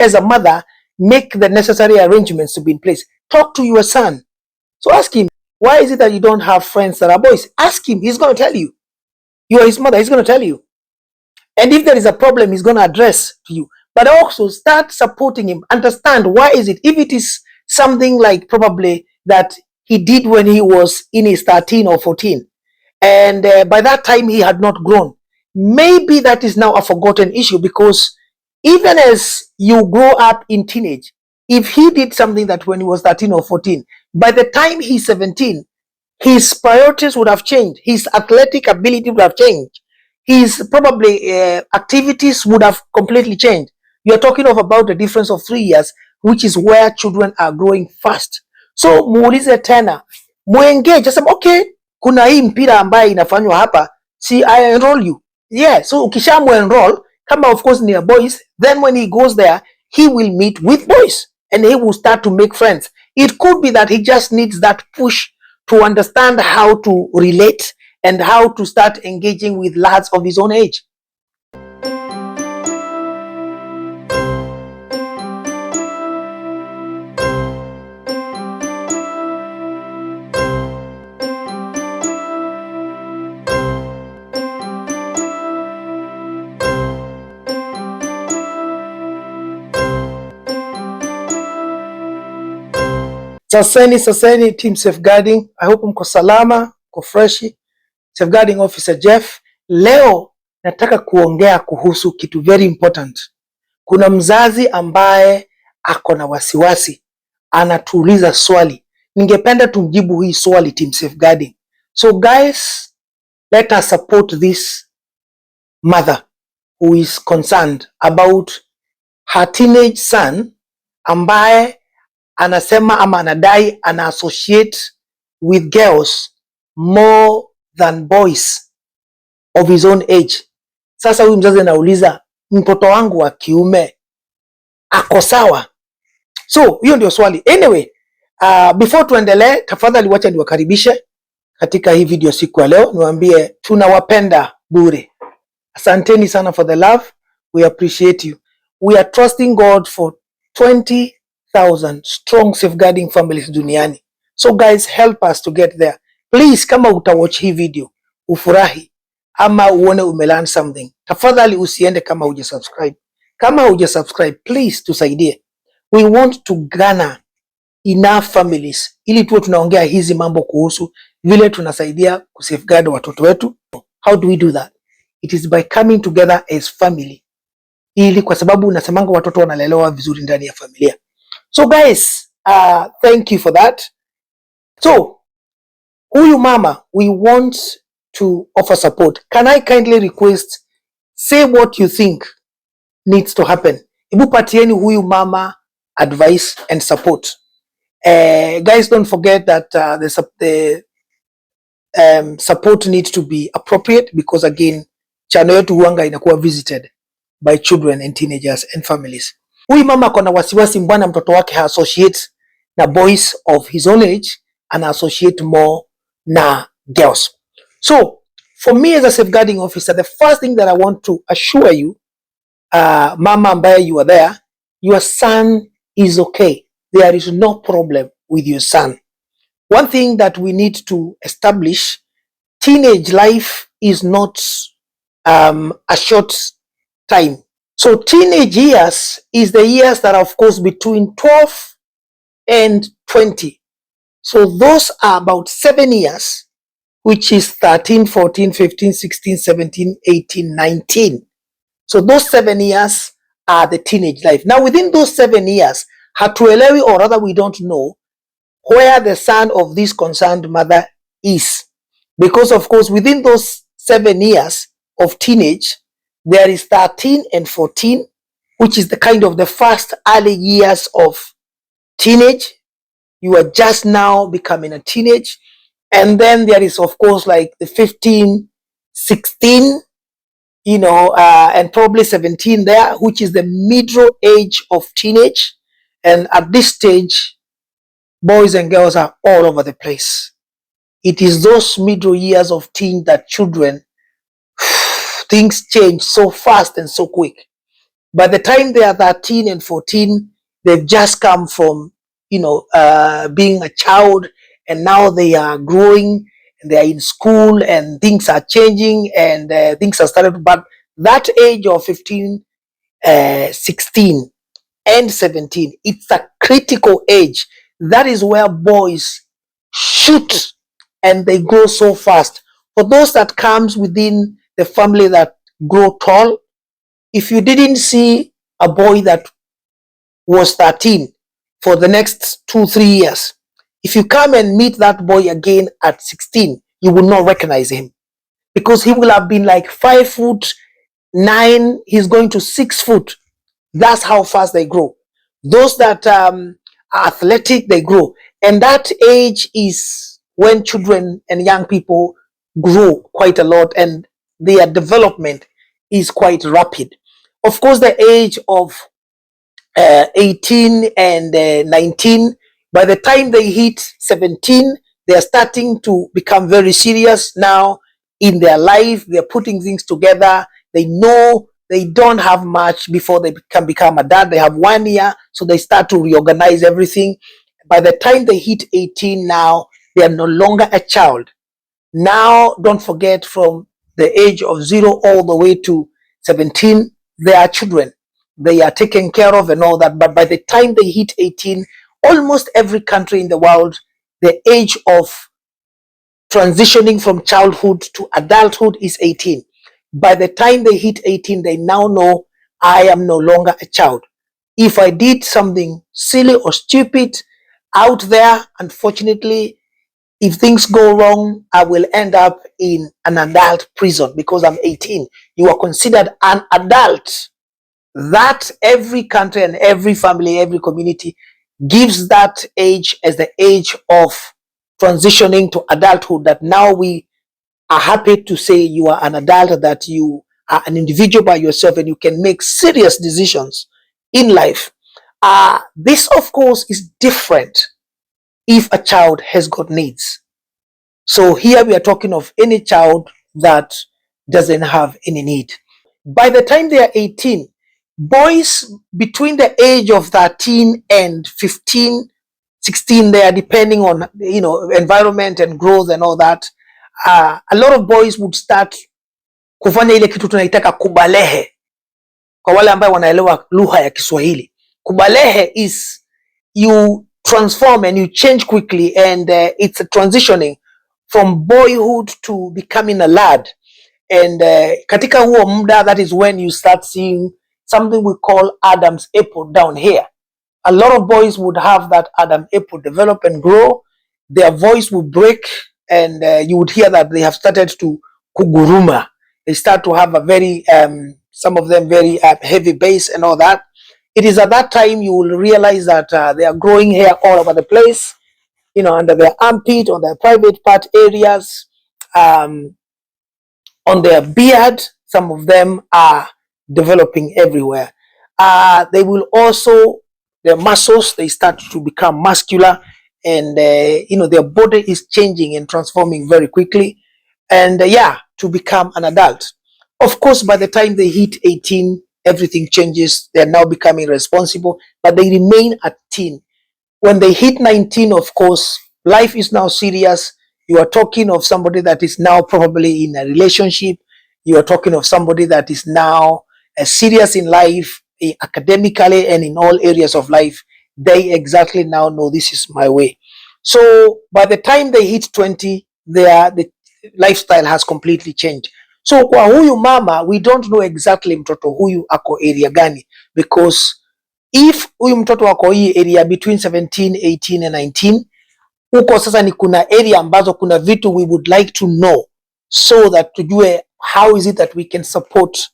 as a mother, make the necessary arrangements to be in place. Talk to your son. So ask him, why is it that you don't have friends that are boys? Ask him. He's going to tell you. You are his mother. He's going to tell you. And if there is a problem, he's going to address to you. But also start supporting him. Understand why is it. If it is something like probably that he did when he was in his 13 or 14, and by that time he had not grown, maybe that is now a forgotten issue, because even as you grow up in teenage, if he did something that when he was 13 or 14, by the time he's 17, his priorities would have changed. His athletic ability would have changed. His probably activities would have completely changed. You're talking of about a difference of 3 years, which is where children are growing fast. So muulize tena, muengage, just okay, kuna hii mpira ambaye inafanywa hapa, see, I enroll you. Yeah, so ukisha enroll, kama of course near boys, then when he goes there, he will meet with boys and he will start to make friends. It could be that he just needs that push to understand how to relate and how to start engaging with lads of his own age. Saseni team safeguarding. I hope mko salama, mko freshi. Safeguarding officer Jeff. Leo nataka kuongea kuhusu kitu very important. Kuna mzazi ambaye ako na wasiwasi, anatuuliza swali. Ningependa tumjibu hii swali team safeguarding. So guys, let us support this mother who is concerned about her teenage son ambaye anasema ama anadai ana associate with girls more than boys of his own age. Sasa huyu mzazi anauliza, mtoto wangu wa kiume ako sawa? So hiyo ndio swali. Anyway, before tuendelee, tafadhali wacha niwakaribishe katika hii video siku ya leo. Niwaambie tunawapenda bure. Asanteni sana for the love. We appreciate you. We are trusting God for 20,000 strong safeguarding families duniani. So guys, help us to get there. Please, kama utawatch hii video, ufurahi ama uone umelearn something, tafadhali usiende kama hujasubscribe. Kama hujasubscribe, please tusaidie. We want to garner enough families ili tuwe tunaongea hizi mambo kuhusu vile tunasaidia kusafeguard watoto wetu. How do we do that? It is by coming together as family. Ili kwa sababu unasemanga watoto wanalelewa vizuri ndani ya familia. So guys, thank you for that. So, huyu mama, we want to offer support. Can I kindly request, say what you think needs to happen. Ibu patieni huyu mama advice and support. Guys, don't forget that the support needs to be appropriate, because again, channel yetu huanga inakuwa visited by children and teenagers and families. Huyu mama kona wasiwasi mbwana mtoto wake ha associate na boys of his own age and associate more na girls. So for me as a safeguarding officer, the first thing that I want to assure you, mama ambaye you are there, your son is okay. There is no problem with your son. One thing that we need to establish, teenage life is not a short time. So teenage years is the years that are of course between 12 and 20. So those are about 7 years, which is 13, 14, 15, 16, 17, 18, 19. So those 7 years are the teenage life. Now within those 7 years, hatuelewi, or rather we don't know where the son of this concerned mother is. Because of course within those 7 years of teenage, there is 13 and 14, which is the kind of the first early years of teenage. You are just now becoming a teenage. And then there is of course like the 15, 16, and probably 17 there, which is the middle age of teenage. And at this stage, boys and girls are all over the place. It is those middle years of teen that children, things change so fast and so quick. By the time they are 13 and 14, they've just come from, being a child, and now they are growing and they are in school and things are changing and things are started. But that age of 15, 16 and 17, it's a critical age. That is where boys shoot and they grow so fast. For those that comes within the family that grow tall, if you didn't see a boy that was 13 for the next 2-3 years, if you come and meet that boy again at 16, you will not recognize him, because he will have been like 5'9", he's going to 6 foot. That's how fast they grow. Those that are athletic, they grow. And that age is when children and young people grow quite a lot and their development is quite rapid. Of course, the age of 18 and 19, by the time they hit 17, they are starting to become very serious now in their life. They're putting things together. They know they don't have much before they can become a dad. They have 1 year, so they start to reorganize everything. By the time they hit 18 now, they are no longer a child. Now, don't forget, from the age of 0 all the way to 17, they are children. They are taken care of and all that. But by the time they hit 18, almost every country in the world, the age of transitioning from childhood to adulthood is 18. By the time they hit 18, they now know, I am no longer a child. If I did something silly or stupid out there, unfortunately, if things go wrong, I will end up in an adult prison because I'm 18. You are considered an adult. That every country and every family, every community gives that age as the age of transitioning to adulthood, that now we are happy to say you are an adult, that you are an individual by yourself and you can make serious decisions in life. This, of course, is different if a child has got needs. So here we are talking of any child that doesn't have any need. By the time they are 18, boys between the age of 13 and 15, 16, they are depending on, environment and growth and all that. A lot of boys would start kufanya ile kitu tunaitaka kubalehe. Kwa wale ambao wanaelewa lugha ya Kiswahili, kubalehe is you transform and you change quickly, and it's a transitioning from boyhood to becoming a lad. And katika huo muda, that is when you start seeing something we call Adam's apple down here. A lot of boys would have that Adam apple develop and grow. Their voice would break, and you would hear that they have started to kuguruma. They start to have a very, some of them very heavy bass and all that. It is at that time you will realize that they are growing hair all over the place, under their armpit, on their private part areas, on their beard. Some of them are developing everywhere. They will also, their muscles, they start to become muscular, and their body is changing and transforming very quickly, and to become an adult. Of course, by the time they hit 18, everything changes. They're now becoming responsible, but they remain a teen. When they hit 19, of course, life is now serious. You are talking of somebody that is now probably in a relationship. You are talking of somebody that is now serious in life, academically and in all areas of life. They exactly now know, this is my way. So by the time they hit 20, the lifestyle has completely changed. So kwa huyu mama, we don't know exactly mtoto huyu ako area gani, because if huyu mtoto wako hii area between 17, 18 and 19, huko sasa ni kuna area ambazo kuna vitu we would like to know, so that tujue how is it that we can support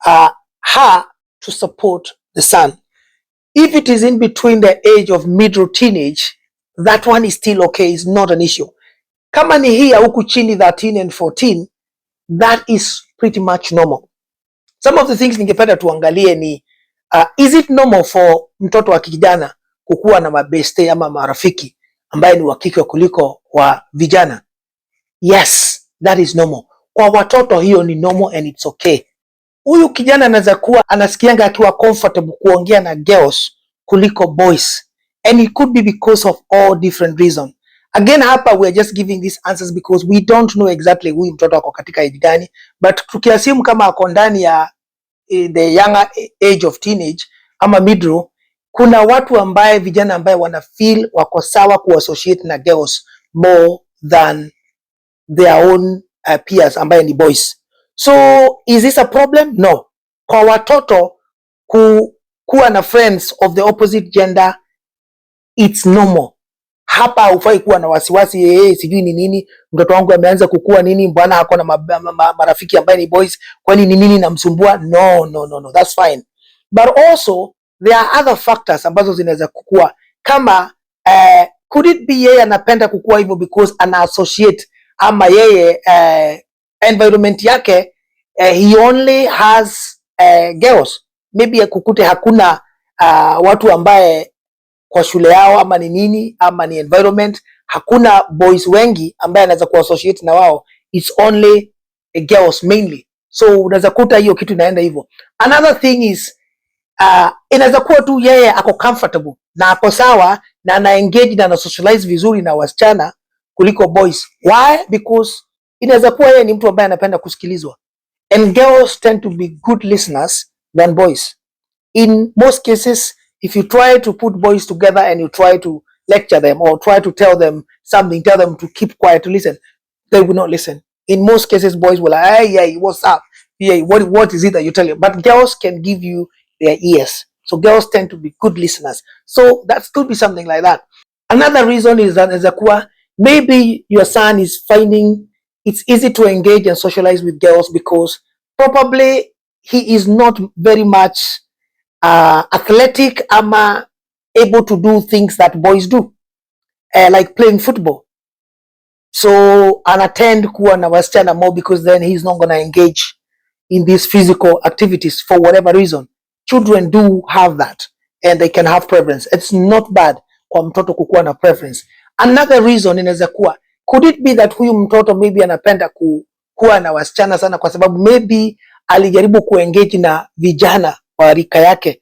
her to support the son. If it is in between the age of middle teenage, that one is still okay, it's not an issue. Kama ni hii huku chini 13 and 14, that is pretty much normal. Some of the things ningependa tuangalie ni is it normal for mtoto wa kijana kukuwa na mabeste ama marafiki ambaye ni wakike kuliko wa vijana? Yes, that is normal. Kwa watoto hiyo ni normal and it's okay. huyu kijana anaweza kuwa anasikianga akiwa comfortable kuongea na girls kuliko boys, and it could be because of all different reasons. Again, hapa we are just giving these answers because we don't know exactly huyu mtoto ako katika age gani, but tukiassume kama ako ndani ya the younger age of teenage ama middle, kuna watu ambaye vijana ambaye wana feel wako sawa kuassociate na girls more than their own peers ambaye ni boys. So is this a problem? No. Kwa watoto kuwa na friends of the opposite gender, it's normal. Hapa hufai kuwa na wasiwasi, sijui ni nini, mtoto wangu ameanza kukua nini, mbona hako na marafiki ambaye ni boys, kwani ni nini namsumbua? No, that's fine. But also there are other factors ambazo zinaweza kukua kama could it be yeye anapenda kukua hivyo because ana associate ama yeye environment yake he only has girls, maybe kukute hakuna watu ambaye kwa shule yao ama ni nini ama ni environment hakuna boys wengi ambaye anaweza kuassociate na wao, it's only girls mainly. So unaweza kuta hiyo kitu inaenda hivyo. Another thing is inaweza kuwa tu yeye ako comfortable na ako sawa na ana engage na ana socialize vizuri na wasichana kuliko boys. Why? Because inaweza kuwa yeye ni mtu ambaye anapenda kusikilizwa, and girls tend to be good listeners than boys. In most cases, if you try to put boys together and you try to lecture them or try to tell them something, tell them to keep quiet to listen, they will not listen. In most cases, boys will like, hey, what's up? Yeah, what is it that you tell you? But girls can give you their ears. So girls tend to be good listeners. So that could be something like that. Another reason is that maybe your son is finding it's easy to engage and socialize with girls because probably he is not very much athletic ama able to do things that boys do, like playing football. So anattend kuwa na wasichana more because then he's not going to engage in these physical activities for whatever reason. Children do have that and they can have preference. It's not bad kwa mtoto kukuwa na preference. Another reason inaweza kuwa, could it be that huyu mtoto maybe anapenda kuwa na wasichana sana kwa sababu maybe alijaribu kuengage na vijana wa rika yake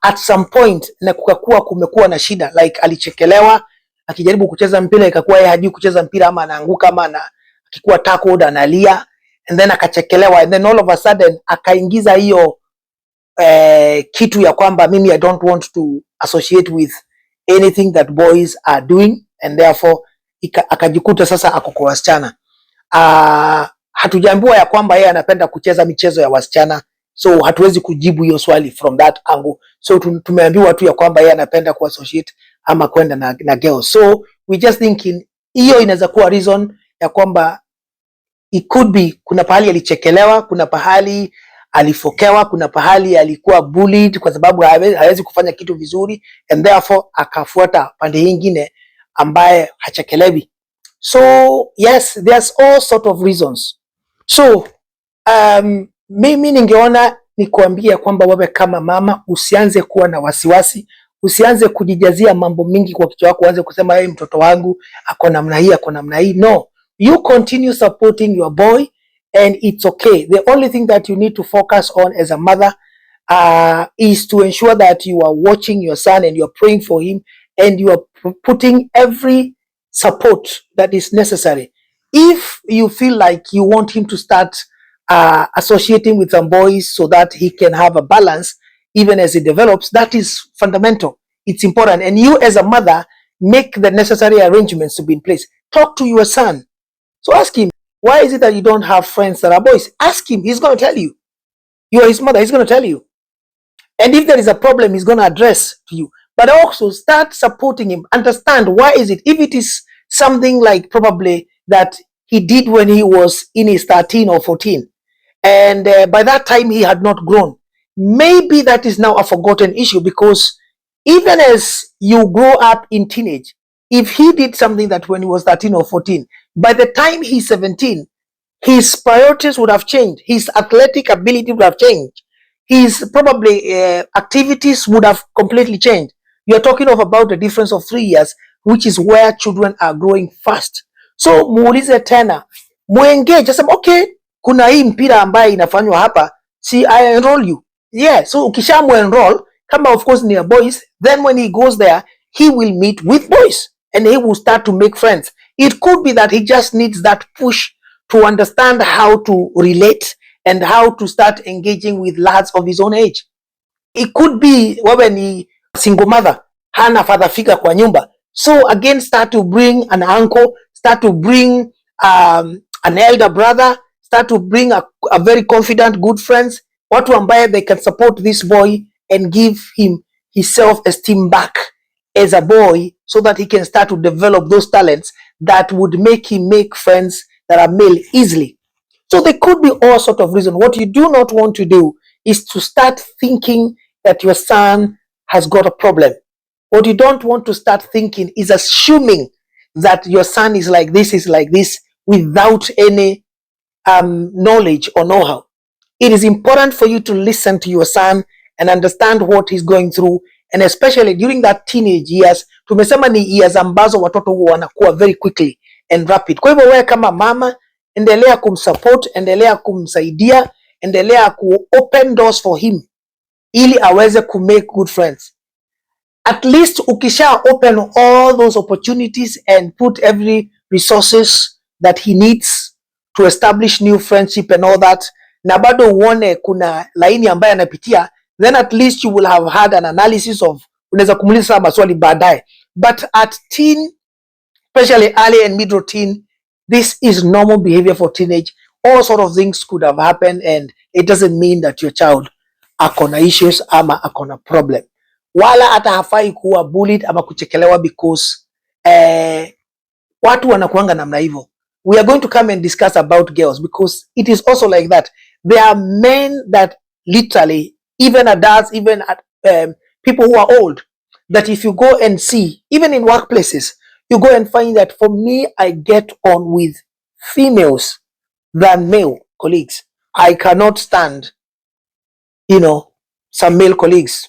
at some point na kukakuwa kumekuwa na shida, like alichekelewa akijaribu kucheza mpira ikakuwa yeye hajui kucheza mpira ama anaanguka ama akikuwa tackled analia, and then akachekelewa, and then all of a sudden akaingiza hiyo kitu ya kwamba mimi I don't want to associate with anything that boys are doing, and therefore akajikuta sasa ako kwa wasichana. Hatujaambiwa ya kwamba yeye anapenda kucheza michezo ya wasichana, so hatuwezi kujibu hiyo swali from that angle. So tumeambiwa tu ya kwamba yeye anapenda kuassociate ama kwenda na girls. So we just thinking hiyo inaweza kuwa reason ya kwamba it could be kuna pahali alichekelewa, kuna pahali alifokewa, kuna pahali alikuwa bullied kwa sababu hawezi kufanya kitu vizuri, and therefore akafuata pande nyingine ambaye hachekelewi. So yes, there's all sort of reasons. So mimi ningeona ni kuambia kwamba wewe kama mama usianze kuwa na wasiwasi, usianze kujijazia mambo mingi kwa kichwa chako, uanze kusema hey, mtoto wangu ako namna hii ako namna hii. No, you continue supporting your boy and it's okay. The only thing that you need to focus on as a mother is to ensure that you are watching your son and you are praying for him and you are putting every support that is necessary. If you feel like you want him to start associating with some boys so that he can have a balance even as he develops, that is fundamental. It's important. And you as a mother, make the necessary arrangements to be in place. Talk to your son. So ask him, why is it that you don't have friends that are boys? Ask him. He's going to tell you. You are his mother. He's going to tell you. And if there is a problem, he's going to address to you. But also start supporting him. Understand why is it. If it is something like probably that he did when he was in his 13 or 14, and by that time he had not grown, maybe that is now a forgotten issue, because even as you grow up in teenage, if he did something that when he was 13 or 14, by the time he's 17, his priorities would have changed. His athletic ability would have changed. His probably activities would have completely changed. You're talking of about a difference of 3 years, which is where children are growing fast. So muulize tena, muengage, asema okay, kuna hii mpira ambaye inafanywa hapa, See, I enroll you. Yeah, so ukishamu enroll, kama of course near boys, then when he goes there, he will meet with boys and he will start to make friends. It could be that he just needs that push to understand how to relate and how to start engaging with lads of his own age. It could be wewe ni single mother, hana father figure kwa nyumba. So again, start to bring an uncle, start to bring an elder brother, start to bring a very confident, good friends, watu ambaye they can support this boy and give him his self-esteem back as a boy so that he can start to develop those talents that would make him make friends that are male easily. So there could be all sort of reasons. What you do not want to do is to start thinking that your son has got a problem. What you don't want to start thinking is assuming that your son is like this without any knowledge or know-how. It is important for you to listen to your son and understand what he's going through, and especially during that teenage years. Tumesema ni years ambazo watoto huwa wanakuwa very quickly and rapid. Kwa hivyo wewe kama mama, endelea kumsupport, endelea kumsaidia, endelea ku open doors for him ili aweze ku make good friends. At least ukisha open all those opportunities and put every resources that he needs to establish new friendship and all that, na bado uone kuna laini ambayo anapitia, then at least you will have had an analysis of, unaweza kumuuliza maswali baadaye. But at teen, especially early and middle teen, this is normal behavior for teenage. All sort of things could have happened, and it doesn't mean that your child akona issues ama akona problem. Wala hata hafai kuwa bullied ama kuchekelewa because watu wanakuanga namna hivyo. We are going to come and discuss about girls because it is also like that. There are men that literally, even adults, even people who are old, that if you go and see, even in workplaces, you go and find that for me, I get on with females than male colleagues. I cannot stand, some male colleagues.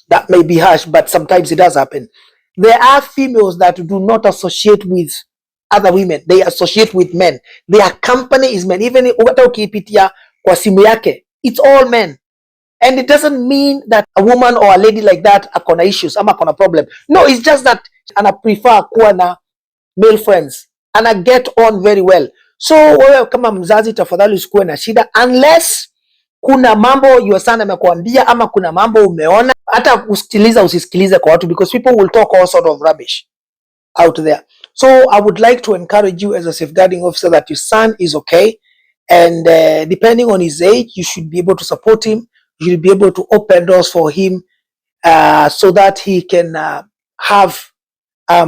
That may be harsh, but sometimes it does happen. There are females that do not associate with other women. They associate with men. Their company is men. Even ukipitia kwa simu yake, it's all men. And it doesn't mean that a woman or a lady like that akona issues ama akona problem. No, it's just that ana prefer kuwa na male friends. Ana get on very well. So wewe kama mzazi, tafadhali usikuwe na shida unless kuna mambo your son amekuambia ama kuna mambo umeona. Hata usisikilize kwa watu, because people will talk all sort of rubbish out there. So I would like to encourage you as a safeguarding officer that your son is okay, and depending on his age, you should be able to support him. You should be able to open doors for him so that he can have a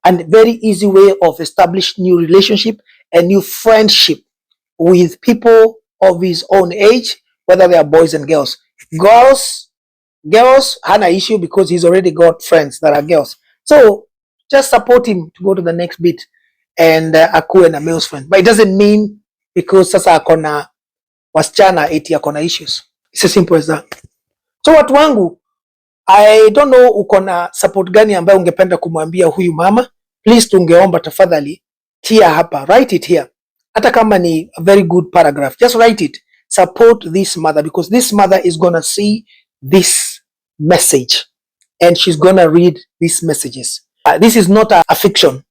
very easy way of establishing new relationship and new friendship with people of his own age, whether they are boys and girls. Girls hana issue because he's already got friends that are girls. So just support him to go to the next bit and akuwe na male friend. But it doesn't mean because sasa akona wasichana eti akona issues. It's as simple as that. So watu wangu, I don't know ukona support gani ambayo ungependa kumwambia huyu mama. Please tungeomba tafadhali tia hapa, write it here. Hata kama ni a very good paragraph, just write it. Support this mother, because this mother is gonna see this message and she's gonna read these messages. This is not a fiction.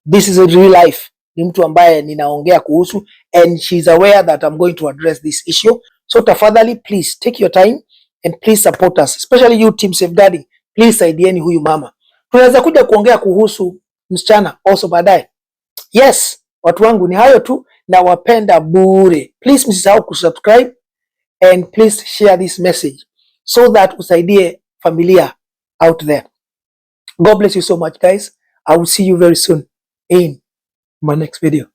This is a real life. Ni mtu ambaye ninaongea kuhusu, and she's aware that I'm going to address this issue. So tafadhali, please take your time and please support us, especially you team safeguarding. Please saidieni huyu mama. Tunaweza kuja kuongea kuhusu msichana also baadaye. Yes, watu wangu, ni hayo tu, na wapenda bure. Please msisahau kusubscribe and please share this message so that usaidie familia out there. God bless you so much, guys. I will see you very soon in my next video.